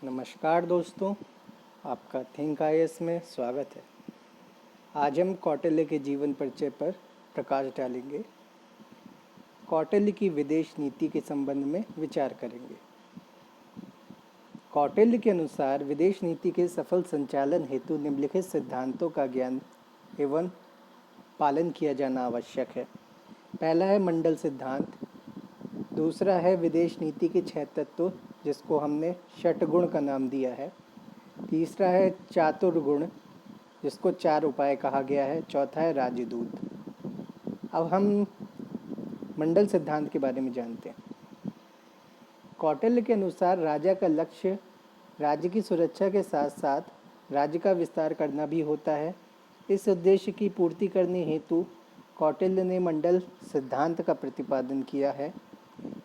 नमस्कार दोस्तों, आपका थिंक आईएएस में स्वागत है। आज हम कौटिल्य के जीवन परिचय पर प्रकाश डालेंगे। कौटिल्य की विदेश नीति के संबंध में विचार करेंगे। कौटिल्य के अनुसार विदेश नीति के सफल संचालन हेतु निम्नलिखित सिद्धांतों का ज्ञान एवं पालन किया जाना आवश्यक है। पहला है मंडल सिद्धांत, दूसरा है विदेश नीति के 6 तत्व जिसको हमने षटगुण का नाम दिया है, तीसरा है चातुर्गुण जिसको 4 उपाय कहा गया है, चौथा है राजदूत। अब हम मंडल सिद्धांत के बारे में जानते हैं। कौटिल्य के अनुसार राजा का लक्ष्य राज्य की सुरक्षा के साथ साथ राज्य का विस्तार करना भी होता है। इस उद्देश्य की पूर्ति करने हेतु कौटिल्य ने मंडल सिद्धांत का प्रतिपादन किया है।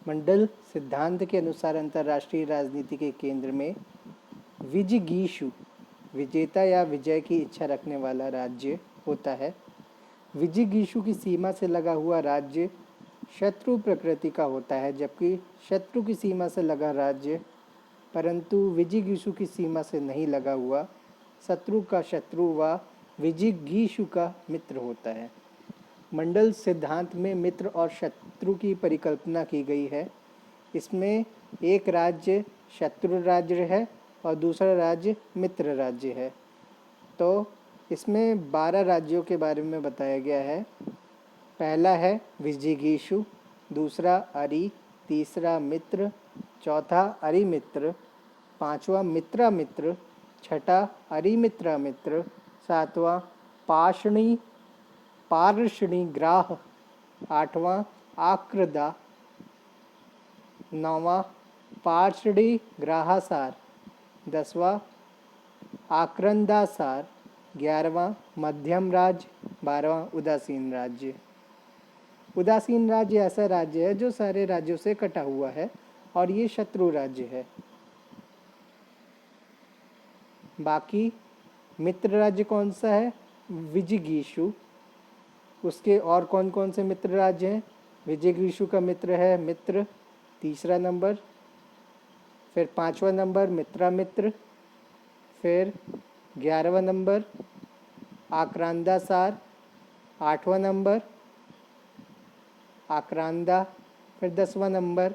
मंडल सिद्धांत के अनुसार अंतर्राष्ट्रीय राजनीति के केंद्र में विजिगीषु विजेता या विजय की इच्छा रखने वाला राज्य होता है। विजिगीषु की सीमा से लगा हुआ राज्य शत्रु प्रकृति का होता है, जबकि शत्रु की सीमा से लगा राज्य परंतु विजिगीषु की सीमा से नहीं लगा हुआ शत्रु का शत्रु व विजिगीषु का मित्र होता है। मंडल सिद्धांत में मित्र और शत्रु की परिकल्पना की गई है। इसमें एक राज्य शत्रु राज्य है और दूसरा राज्य मित्र राज्य है। तो इसमें 12 राज्यों के बारे में बताया गया है। पहला है विजिगीषु, दूसरा अरि, तीसरा मित्र, चौथा अरिमित्र, पांचवा मित्रामित्र, छठा अरिमित्रामित्र, सातवां पार्षणिग्राह, आठवां आक्रदा, नौवां पार्षणिग्राहसार, 10वां आक्रंदासार, 11वां मध्यम राज्य, 12वां उदासीन राज्य। उदासीन राज्य ऐसा राज्य है जो सारे राज्यों से कटा हुआ है और ये शत्रु राज्य है। बाकी मित्र राज्य कौन सा है? विजिगीषु। उसके और कौन कौन से मित्र राज्य हैं? विजिगीषु का मित्र है मित्र, तीसरा नंबर, फिर 5वां नंबर मित्रामित्र, फिर 11वां नंबर आक्रांदासार, 8वां नंबर आक्रांदा, फिर 10वां नंबर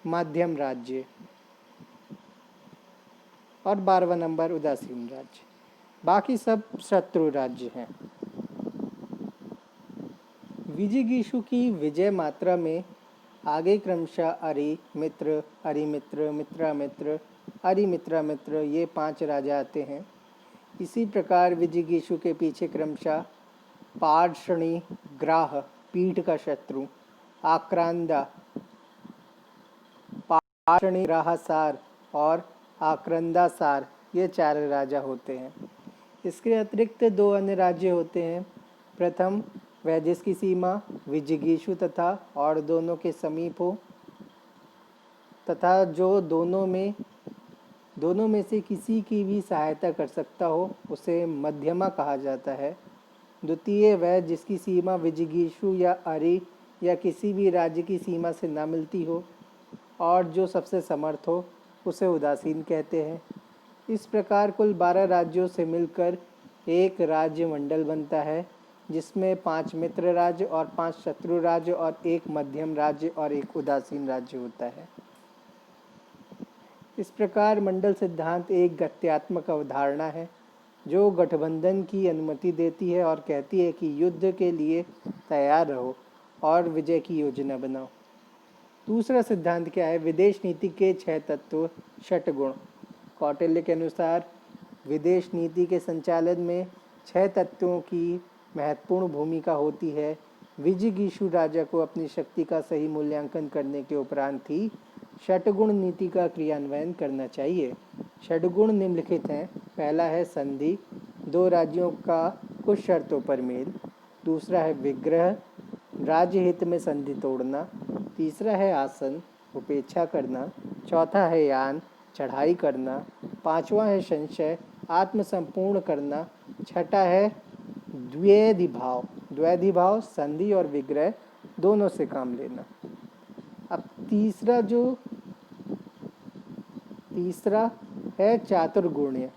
मध्यम राज्य और 12वां नंबर उदासीन राज्य। बाकी सब शत्रु राज्य हैं। विजिगीषु की विजय मात्रा में आगे क्रमशः अरि मित्र, अरिमित्र, मित्रामित्र, अरिमित्रामित्र ये 5 राजा आते हैं। इसी प्रकार विजिगीषु के पीछे क्रमशः पार्षणिग्राह पीठ का शत्रु, आक्रांदा, पार्षणिग्राहसार और आक्रंदासार ये 4 राजा होते हैं। इसके अतिरिक्त 2 अन्य राज्य होते हैं। प्रथम वह जिसकी सीमा विजिगीषु तथा और दोनों के समीप हो तथा जो दोनों में से किसी की भी सहायता कर सकता हो उसे मध्यमा कहा जाता है। द्वितीय वह जिसकी सीमा विजिगीषु या अरि या किसी भी राज्य की सीमा से ना मिलती हो और जो सबसे समर्थ हो उसे उदासीन कहते हैं। इस प्रकार कुल 12 राज्यों से मिलकर एक राज्य मंडल बनता है जिसमें 5 मित्र राज्य और 5 शत्रु राज्य और एक मध्यम राज्य और एक उदासीन राज्य होता है। इस प्रकार मंडल सिद्धांत एक गत्यात्मक अवधारणा है जो गठबंधन की अनुमति देती है और कहती है कि युद्ध के लिए तैयार रहो और विजय की योजना बनाओ। दूसरा सिद्धांत क्या है? विदेश नीति के 6 तत्व षटगुण। कौटिल्य के अनुसार विदेश नीति के संचालन में 6 तत्वों की महत्वपूर्ण भूमिका होती है। विजिगीषु राजा को अपनी शक्ति का सही मूल्यांकन करने के उपरांत ही षटगुण नीति का क्रियान्वयन करना चाहिए। षटगुण निम्नलिखित हैं। पहला है संधि, 2 राज्यों का कुछ शर्तों पर मेल। दूसरा है विग्रह, राज्य हित में संधि तोड़ना। तीसरा है आसन, उपेक्षा करना। चौथा है यान, चढ़ाई करना। 5वां है संशय, आत्मसंपूर्ण करना। छठा है द्वैधिभाव, संधि और विग्रह दोनों से काम लेना। अब तीसरा जो तीसरा है चातुर्गुण्य।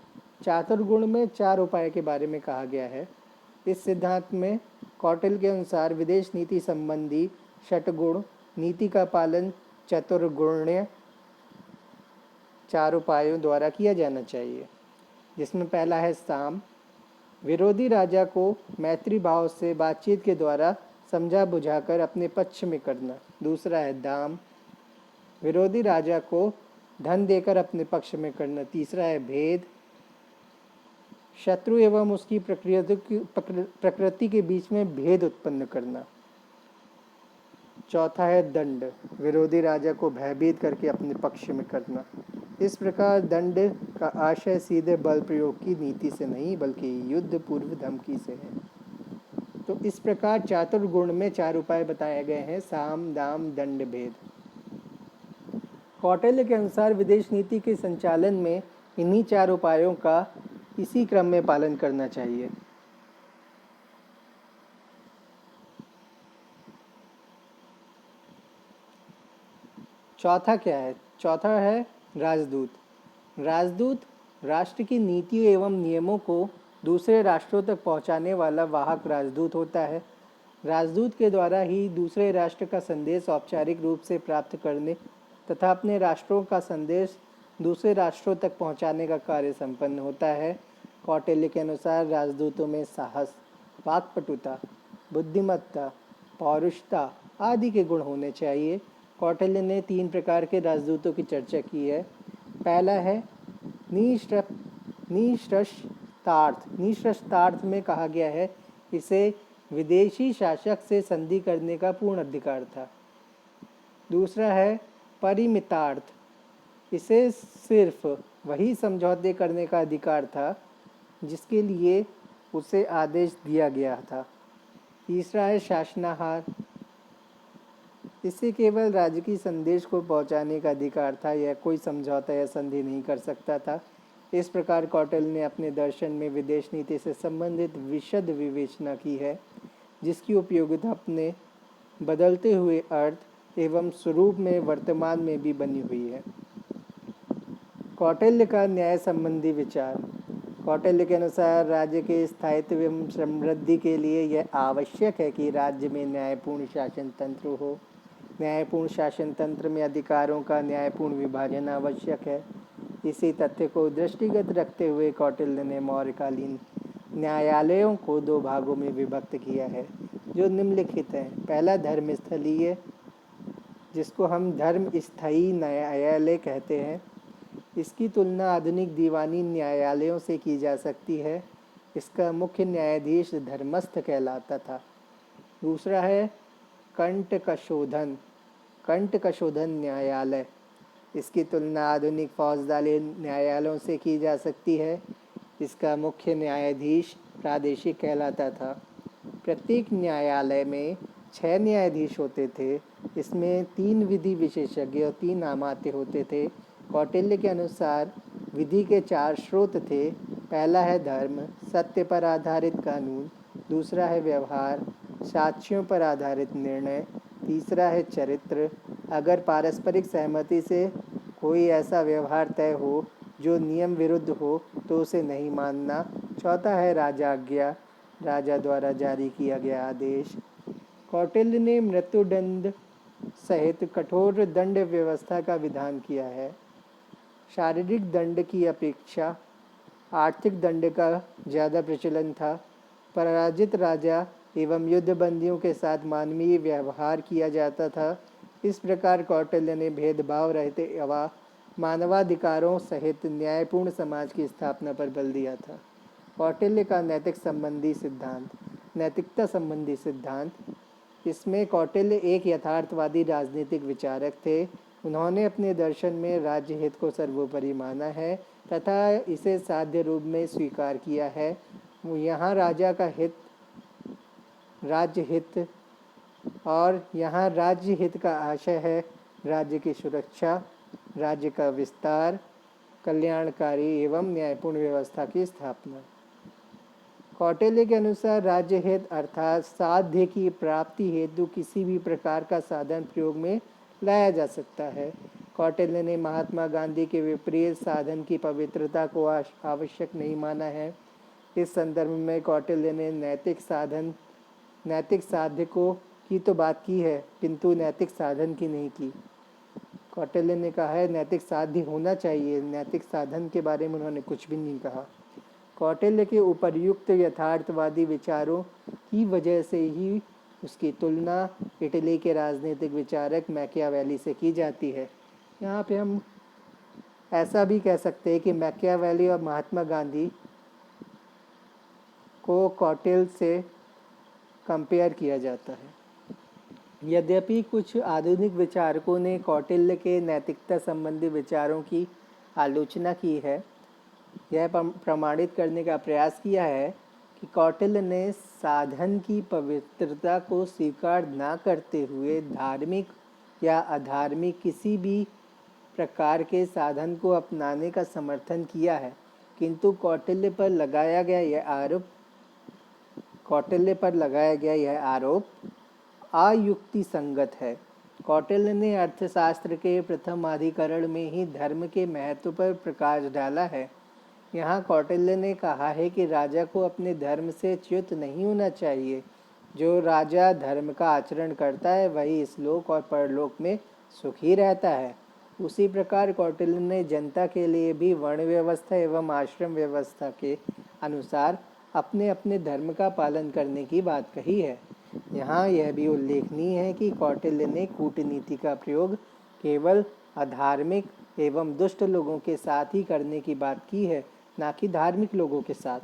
चातुर्गुण में 4 उपाय के बारे में कहा गया है। इस सिद्धांत में कौटिल्य के अनुसार विदेश नीति संबंधी षटगुण नीति का पालन चतुर्गुण्य 4 उपायों द्वारा किया जाना चाहिए, जिसमें पहला है साम, विरोधी राजा को मैत्री भाव से बातचीत के द्वारा समझा बुझाकर अपने पक्ष में करना। दूसरा है दाम, विरोधी राजा को धन देकर अपने पक्ष में करना। तीसरा है भेद, शत्रु एवं उसकी प्रकृति के बीच में भेद उत्पन्न करना। चौथा है दंड, विरोधी राजा को भयभीत करके अपने पक्ष में करना। इस प्रकार दंड का आशय सीधे बल प्रयोग की नीति से नहीं बल्कि युद्ध पूर्व धमकी से है। तो इस प्रकार चातुर्गुण में 4 उपाय बताए गए हैं: साम, दाम, दंड, भेद। कौटिल्य के अनुसार विदेश नीति के संचालन में इन्हीं 4 उपायों का इसी क्रम में पालन करना चाहिए। चौथा क्या है? चौथा है राजदूत। राजदूत राष्ट्र की नीतियों एवं नियमों को दूसरे राष्ट्रों तक पहुंचाने वाला वाहक राजदूत होता है। राजदूत के द्वारा ही दूसरे राष्ट्र का संदेश औपचारिक रूप से प्राप्त करने तथा अपने राष्ट्रों का संदेश दूसरे राष्ट्रों तक पहुंचाने का कार्य संपन्न होता है। कौटिल्य के अनुसार राजदूतों में साहस, वाक्पटुता, बुद्धिमत्ता, पौरुषता आदि के गुण होने चाहिए। कौटिल्य ने 3 प्रकार के राजदूतों की चर्चा की है। पहला है निःशस्त्रार्थ। निःशस्त्रार्थ में कहा गया है इसे विदेशी शासक से संधि करने का पूर्ण अधिकार था। दूसरा है परिमितार्थ, इसे सिर्फ वही समझौते करने का अधिकार था जिसके लिए उसे आदेश दिया गया था। तीसरा है शासनाहार, इसे केवल राजकीय संदेश को पहुंचाने का अधिकार था, यह कोई समझौता या संधि नहीं कर सकता था। इस प्रकार कौटिल्य ने अपने दर्शन में विदेश नीति से संबंधित विशद विवेचना की है, जिसकी उपयोगिता अपने बदलते हुए अर्थ एवं स्वरूप में वर्तमान में भी बनी हुई है। कौटिल्य का न्याय संबंधी विचार। कौटिल्य के अनुसार राज्य के स्थायित्व एवं समृद्धि के लिए यह आवश्यक है कि राज्य में न्यायपूर्ण शासन तंत्र हो। न्यायपूर्ण शासन तंत्र में अधिकारों का न्यायपूर्ण विभाजन आवश्यक है। इसी तथ्य को दृष्टिगत रखते हुए कौटिल्य ने मौर्यकालीन न्यायालयों को 2 भागों में विभक्त किया है, जो निम्नलिखित हैं। पहला धर्मस्थलीय, जिसको हम धर्म स्थायी न्यायालय कहते हैं। इसकी तुलना आधुनिक दीवानी न्यायालयों से की जा सकती है। इसका मुख्य न्यायाधीश धर्मस्थ कहलाता था। दूसरा है कंटकशोधन। कंटकशोधन न्यायालय, इसकी तुलना आधुनिक फौजदारी न्यायालयों से की जा सकती है। इसका मुख्य न्यायाधीश प्रादेशिक कहलाता था। प्रत्येक न्यायालय में 6 न्यायाधीश होते थे। इसमें 3 विधि विशेषज्ञ और 3 नामात्य होते थे। कौटिल्य के अनुसार विधि के 4 स्रोत थे। पहला है धर्म, सत्य पर आधारित कानून। दूसरा है व्यवहार, साक्ष्यों पर आधारित निर्णय। तीसरा है चरित्र, अगर पारस्परिक सहमति से कोई ऐसा व्यवहार तय हो जो नियम विरुद्ध हो तो उसे नहीं मानना। चौथा है राजाज्ञा, राजा द्वारा जारी किया गया आदेश। कौटिल्य ने मृत्युदंड सहित कठोर दंड व्यवस्था का विधान किया है। शारीरिक दंड की अपेक्षा आर्थिक दंड का ज़्यादा प्रचलन था। पराजित राजा एवं युद्धबंदियों के साथ मानवीय व्यवहार किया जाता था। इस प्रकार कौटिल्य ने भेदभाव रहते एवं मानवाधिकारों सहित न्यायपूर्ण समाज की स्थापना पर बल दिया था। कौटिल्य का नैतिकता संबंधी सिद्धांत। इसमें कौटिल्य एक यथार्थवादी राजनीतिक विचारक थे। उन्होंने अपने दर्शन में राज्य हित को सर्वोपरि माना है तथा इसे साध्य रूप में स्वीकार किया है। यहाँ राजा का हित राज्य हित और यहाँ राज्य हित का आशय है राज्य की सुरक्षा, राज्य का विस्तार, कल्याणकारी एवं न्यायपूर्ण व्यवस्था की स्थापना। कौटिल्य के अनुसार राज्य हित अर्थात साध्य की प्राप्ति हेतु किसी भी प्रकार का साधन प्रयोग में लाया जा सकता है। कौटिल्य ने महात्मा गांधी के विपरीत साधन की पवित्रता को आवश्यक नहीं माना है। इस संदर्भ में कौटिल्य ने नैतिक साधकों की तो बात की है, किंतु नैतिक साधन की नहीं की। कौटिल्य ने कहा है नैतिक साध्य होना चाहिए, नैतिक साधन के बारे में उन्होंने कुछ भी नहीं कहा। कौटिल्य के उपर्युक्त यथार्थवादी विचारों की वजह से ही उसकी तुलना इटली के राजनीतिक विचारक मैकियावेली से की जाती है। यहाँ पे हम ऐसा भी कह सकते हैं कि मैकियावेली और महात्मा गांधी को कौटिल्य से कंपेयर किया जाता है। यद्यपि कुछ आधुनिक विचारकों ने कौटिल्य के नैतिकता संबंधी विचारों की आलोचना की है, यह प्रमाणित करने का प्रयास किया है कि कौटिल्य ने साधन की पवित्रता को स्वीकार न करते हुए धार्मिक या अधार्मिक किसी भी प्रकार के साधन को अपनाने का समर्थन किया है, किंतु कौटिल्य पर लगाया गया यह आरोप अयुक्ति संगत है। कौटिल्य ने अर्थशास्त्र के प्रथम अधिकरण में ही धर्म के महत्व पर प्रकाश डाला है। यहाँ कौटिल्य ने कहा है कि राजा को अपने धर्म से च्युत नहीं होना चाहिए। जो राजा धर्म का आचरण करता है वही इस लोक और परलोक में सुखी रहता है। उसी प्रकार कौटिल्य ने जनता के लिए भी वर्ण व्यवस्था एवं आश्रम व्यवस्था के अनुसार अपने अपने धर्म का पालन करने की बात कही है। यहाँ यह भी उल्लेखनीय है कि कौटिल्य ने कूटनीति का प्रयोग केवल अधार्मिक एवं दुष्ट लोगों के साथ ही करने की बात की है, ना कि धार्मिक लोगों के साथ।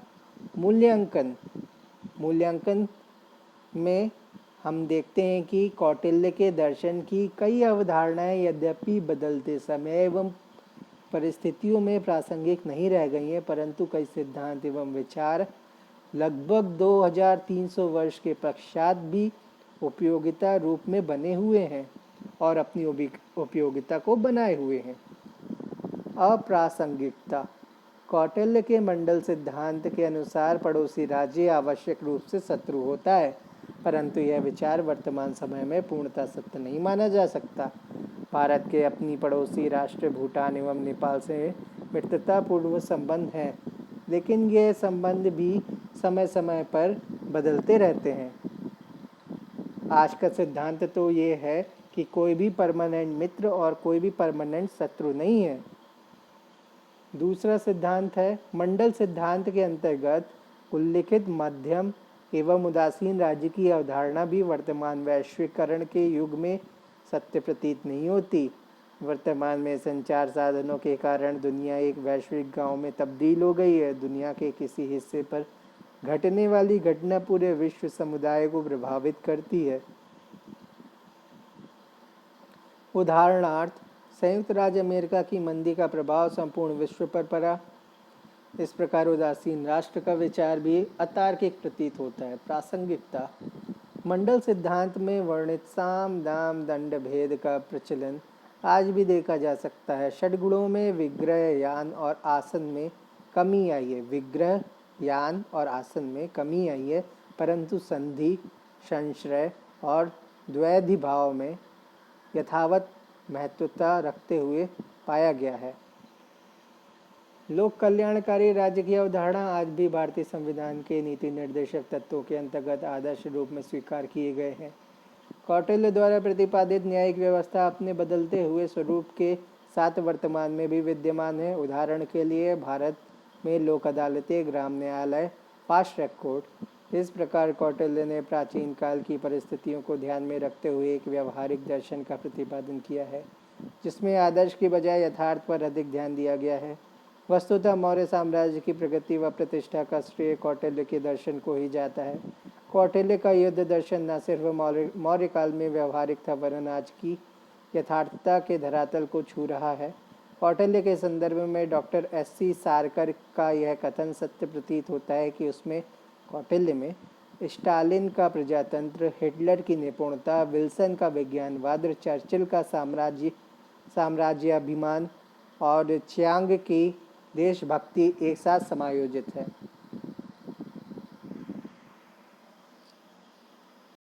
मूल्यांकन में हम देखते हैं कि कौटिल्य के दर्शन की कई अवधारणाएं यद्यपि बदलते समय एवं परिस्थितियों में प्रासंगिक नहीं रह गई हैं, परंतु कई सिद्धांत एवं विचार लगभग 2300 वर्ष के पश्चात भी उपयोगिता रूप में बने हुए हैं और अपनी उपयोगिता को बनाए हुए हैं। अप्रासंगिकता। कौटिल्य के मंडल सिद्धांत के अनुसार पड़ोसी राज्य आवश्यक रूप से शत्रु होता है, परंतु यह विचार वर्तमान समय में पूर्णतः सत्य नहीं माना जा सकता। भारत के अपनी पड़ोसी राष्ट्र भूटान एवं नेपाल से मित्रतापूर्ण संबंध हैं, लेकिन ये संबंध भी समय समय पर बदलते रहते हैं। आज का सिद्धांत तो ये है कि कोई भी परमानेंट मित्र और कोई भी परमानेंट शत्रु नहीं है। दूसरा सिद्धांत है मंडल सिद्धांत के अंतर्गत उल्लिखित मध्यम एवं उदासीन राज्य की अवधारणा भी वर्तमान वैश्वीकरण के युग में सत्य प्रतीत नहीं होती। वर्तमान में संचार साधनों के कारण दुनिया एक वैश्विक गांव में तब्दील हो गई है। दुनिया के किसी हिस्से पर घटने वाली घटना पूरे विश्व समुदाय को प्रभावित करती है। उदाहरणार्थ, संयुक्त राज्य अमेरिका की मंदी का प्रभाव संपूर्ण विश्व पर पड़ा। इस प्रकार उदासीन राष्ट्र का विचार भी अतार्किक प्रतीत होता है। प्रासंगिकता। मंडल सिद्धांत में वर्णित साम दाम दंड भेद का प्रचलन आज भी देखा जा सकता है। षड्गुणों में विग्रह यान और आसन में कमी आई है, परंतु संधि, संश्रय और द्वैधि भाव में यथावत महत्वता रखते हुए पाया गया है। लोक कल्याणकारी राज्य की अवधारणा आज भी भारतीय संविधान के नीति निर्देशक तत्वों के अंतर्गत आदर्श रूप में स्वीकार किए गए हैं। कौटिल्य द्वारा प्रतिपादित न्यायिक व्यवस्था अपने बदलते हुए स्वरूप के साथ वर्तमान में भी विद्यमान है। उदाहरण के लिए भारत में लोक अदालतें, ग्राम न्यायालय, फास्ट ट्रैक कोर्ट। इस प्रकार कौटिल्य ने प्राचीन काल की परिस्थितियों को ध्यान में रखते हुए एक व्यवहारिक दर्शन का प्रतिपादन किया है, जिसमें आदर्श की बजाय यथार्थ पर अधिक ध्यान दिया गया है। वस्तुतः मौर्य साम्राज्य की प्रगति व प्रतिष्ठा का श्रेय कौटिल्य के दर्शन को ही जाता है। कौटिल्य का युद्ध दर्शन न सिर्फ मौर्य काल में व्यवहारिक था, वरन आज की यथार्थता के धरातल को छू रहा है। कौटिल्य के संदर्भ में डॉक्टर S.C. सारकर का यह कथन सत्य प्रतीत होता है कि उसमें कौटिल्य में स्टालिन का प्रजातंत्र, हिटलर की निपुणता, विल्सन का विज्ञानवाद, चर्चिल का साम्राज्याभिमान और च्यांग की देशभक्ति एक साथ समायोजित है।